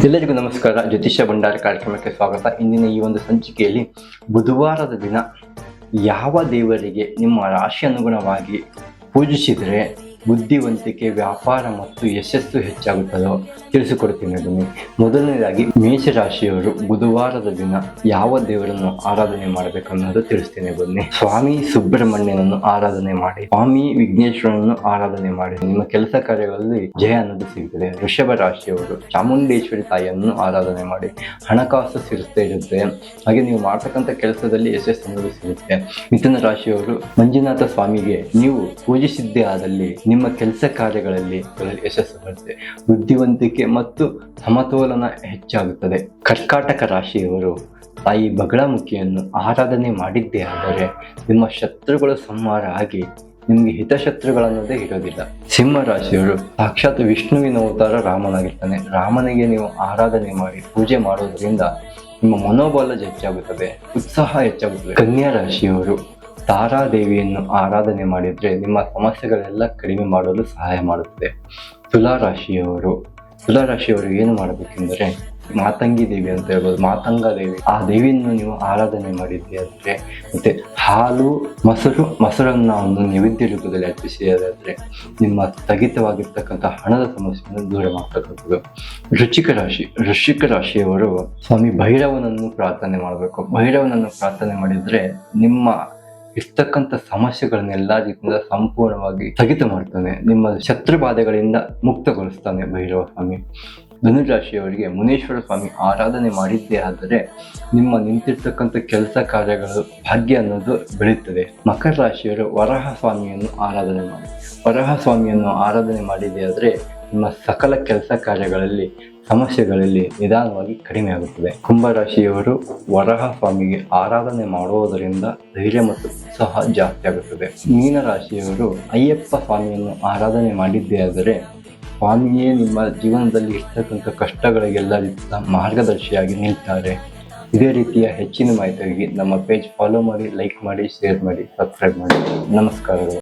ಎಲ್ಲರಿಗೂ ನಮಸ್ಕಾರ. ಜ್ಯೋತಿಷ್ಯ ಭಂಡಾರ ಕಾರ್ಯಕ್ರಮಕ್ಕೆ ಸ್ವಾಗತ. ಇಂದಿನ ಈ ಒಂದು ಸಂಚಿಕೆಯಲ್ಲಿ ಬುಧವಾರದ ದಿನ ಯಾವ ದೇವರಿಗೆ ನಿಮ್ಮ ರಾಶಿ ಅನುಗುಣವಾಗಿ ಪೂಜಿಸಿದರೆ ಬುದ್ಧಿವಂತಿಕೆ, ವ್ಯಾಪಾರ ಮತ್ತು ಯಶಸ್ಸು ಹೆಚ್ಚಾಗುತ್ತದೋ ತಿಳಿಸಿಕೊಡ್ತೀನಿ. ಬನ್ನಿ. ಮೊದಲನೇದಾಗಿ ಮೇಷರಾಶಿಯವರು ಬುಧವಾರದ ದಿನ ಯಾವ ದೇವರನ್ನು ಆರಾಧನೆ ಮಾಡಬೇಕನ್ನೋದು ತಿಳಿಸ್ತೇನೆ. ಬನ್ನಿ. ಸ್ವಾಮಿ ಸುಬ್ರಹ್ಮಣ್ಯನನ್ನು ಆರಾಧನೆ ಮಾಡಿ, ಸ್ವಾಮಿ ವಿಘ್ನೇಶ್ವರನನ್ನು ಆರಾಧನೆ ಮಾಡಿ, ನಿಮ್ಮ ಕೆಲಸ ಕಾರ್ಯಗಳಲ್ಲಿ ಜಯ ಅನ್ನೋದು ಸಿಗುತ್ತದೆ. ವೃಷಭ ರಾಶಿಯವರು ಚಾಮುಂಡೇಶ್ವರಿ ತಾಯಿಯನ್ನು ಆರಾಧನೆ ಮಾಡಿ, ಹಣಕಾಸು ಸಿಗುತ್ತೆ ಇರುತ್ತೆ, ಹಾಗೆ ನೀವು ಮಾಡ್ತಕ್ಕಂಥ ಕೆಲಸದಲ್ಲಿ ಯಶಸ್ಸು ಅನ್ನೋದು ಸಿಗುತ್ತೆ. ಮಿಥುನ ರಾಶಿಯವರು ಮಂಜುನಾಥ ಸ್ವಾಮಿಗೆ ನೀವು ಪೂಜಿಸಿದ್ದೇ ಆದಲ್ಲಿ ನಿಮ್ಮ ಕೆಲಸ ಕಾರ್ಯಗಳಲ್ಲಿ ಯಶಸ್ಸು ಬರುತ್ತೆ, ಬುದ್ಧಿವಂತಿಕೆ ಮತ್ತು ಸಮತೋಲನ ಹೆಚ್ಚಾಗುತ್ತದೆ. ಕರ್ಕಾಟಕ ರಾಶಿಯವರು ತಾಯಿ ಬಗಳಮುಖಿಯನ್ನು ಆರಾಧನೆ ಮಾಡಿದ್ದೇ ಆದರೆ ನಿಮ್ಮ ಶತ್ರುಗಳು ಸಂಹಾರ ಆಗಿ ನಿಮಗೆ ಹಿತಶತ್ರುಗಳನ್ನೋದೇ ಇರೋದಿಲ್ಲ. ಸಿಂಹ ರಾಶಿಯವರು ಸಾಕ್ಷಾತ್ ವಿಷ್ಣುವಿನ ಅವತಾರ ರಾಮನಾಗಿರ್ತಾನೆ. ರಾಮನಿಗೆ ನೀವು ಆರಾಧನೆ ಮಾಡಿ ಪೂಜೆ ಮಾಡೋದ್ರಿಂದ ನಿಮ್ಮ ಮನೋಬಲ ಹೆಚ್ಚಾಗುತ್ತದೆ, ಉತ್ಸಾಹ ಹೆಚ್ಚಾಗುತ್ತದೆ. ಕನ್ಯಾ ರಾಶಿಯವರು ತಾರಾದೇವಿಯನ್ನು ಆರಾಧನೆ ಮಾಡಿದರೆ ನಿಮ್ಮ ಸಮಸ್ಯೆಗಳೆಲ್ಲ ಕಡಿಮೆ ಮಾಡಲು ಸಹಾಯ ಮಾಡುತ್ತದೆ. ತುಲಾ ರಾಶಿಯವರು ಏನು ಮಾಡಬೇಕೆಂದರೆ ಮಾತಂಗಿ ದೇವಿ ಅಂತ ಹೇಳ್ಬೋದು, ಮಾತಂಗ ದೇವಿ, ಆ ದೇವಿಯನ್ನು ನೀವು ಆರಾಧನೆ ಮಾಡಿದ್ದೆ ಆದರೆ ಮತ್ತೆ ಹಾಲು ಮೊಸರನ್ನು ನೈವೇದ್ಯ ರೂಪದಲ್ಲಿ ಅರ್ಪಿಸಿದಾದ್ರೆ ನಿಮ್ಮ ಸ್ಥಗಿತವಾಗಿರ್ತಕ್ಕಂಥ ಹಣದ ಸಮಸ್ಯೆಯನ್ನು ದೂರ ಮಾಡ್ತಕ್ಕಂಥದ್ದು. ವೃಶ್ಚಿಕ ರಾಶಿಯವರು ಸ್ವಾಮಿ ಭೈರವನನ್ನು ಪ್ರಾರ್ಥನೆ ಮಾಡಬೇಕು. ಭೈರವನನ್ನು ಪ್ರಾರ್ಥನೆ ಮಾಡಿದ್ರೆ ನಿಮ್ಮ ಇರ್ತಕ್ಕಂಥ ಸಮಸ್ಯೆಗಳನ್ನೆಲ್ಲ ರೀತಿಯಿಂದ ಸಂಪೂರ್ಣವಾಗಿ ಸ್ಥಗಿತ ಮಾಡ್ತಾನೆ, ನಿಮ್ಮ ಶತ್ರು ಬಾಧೆಗಳಿಂದ ಮುಕ್ತಗೊಳಿಸ್ತಾನೆ ಭೈರವ ಸ್ವಾಮಿ. ಧನುರಾಶಿಯವರಿಗೆ ಮುನೇಶ್ವರ ಸ್ವಾಮಿ ಆರಾಧನೆ ಮಾಡಿದ್ದೇ ಆದರೆ ನಿಮ್ಮ ನಿಂತಿರ್ತಕ್ಕಂಥ ಕೆಲಸ ಕಾರ್ಯಗಳು ಭಾಗ್ಯ ಅನ್ನೋದು ಬೆಳೀತದೆ. ಮಕರ ರಾಶಿಯವರು ವರಹ ಸ್ವಾಮಿಯನ್ನು ಆರಾಧನೆ ಮಾಡಿದ್ದೇ ಆದರೆ ನಿಮ್ಮ ಸಕಲ ಕೆಲಸ ಕಾರ್ಯಗಳಲ್ಲಿ ಸಮಸ್ಯೆಗಳಲ್ಲಿ ನಿಧಾನವಾಗಿ ಕಡಿಮೆ ಆಗುತ್ತದೆ. ಕುಂಭರಾಶಿಯವರು ವರಹ ಸ್ವಾಮಿಗೆ ಆರಾಧನೆ ಮಾಡುವುದರಿಂದ ಧೈರ್ಯ ಮತ್ತು ಉತ್ಸಾಹ ಜಾಸ್ತಿ ಆಗುತ್ತದೆ. ಮೀನರಾಶಿಯವರು ಅಯ್ಯಪ್ಪ ಸ್ವಾಮಿಯನ್ನು ಆರಾಧನೆ ಮಾಡಿದ್ದೇ ಆದರೆ ಸ್ವಾಮಿಯೇ ನಿಮ್ಮ ಜೀವನದಲ್ಲಿ ಇರ್ತಕ್ಕಂಥ ಕಷ್ಟಗಳಿಗೆಲ್ಲ ರೀತಿಯ ಮಾರ್ಗದರ್ಶಿಯಾಗಿ ನಿಲ್ತಾರೆ. ಇದೇ ರೀತಿಯ ಹೆಚ್ಚಿನ ಮಾಹಿತಿಗಾಗಿ ನಮ್ಮ ಪೇಜ್ ಫಾಲೋ ಮಾಡಿ, ಲೈಕ್ ಮಾಡಿ, ಶೇರ್ ಮಾಡಿ, ಸಬ್ಸ್ಕ್ರೈಬ್ ಮಾಡಿ. ನಮಸ್ಕಾರಗಳು.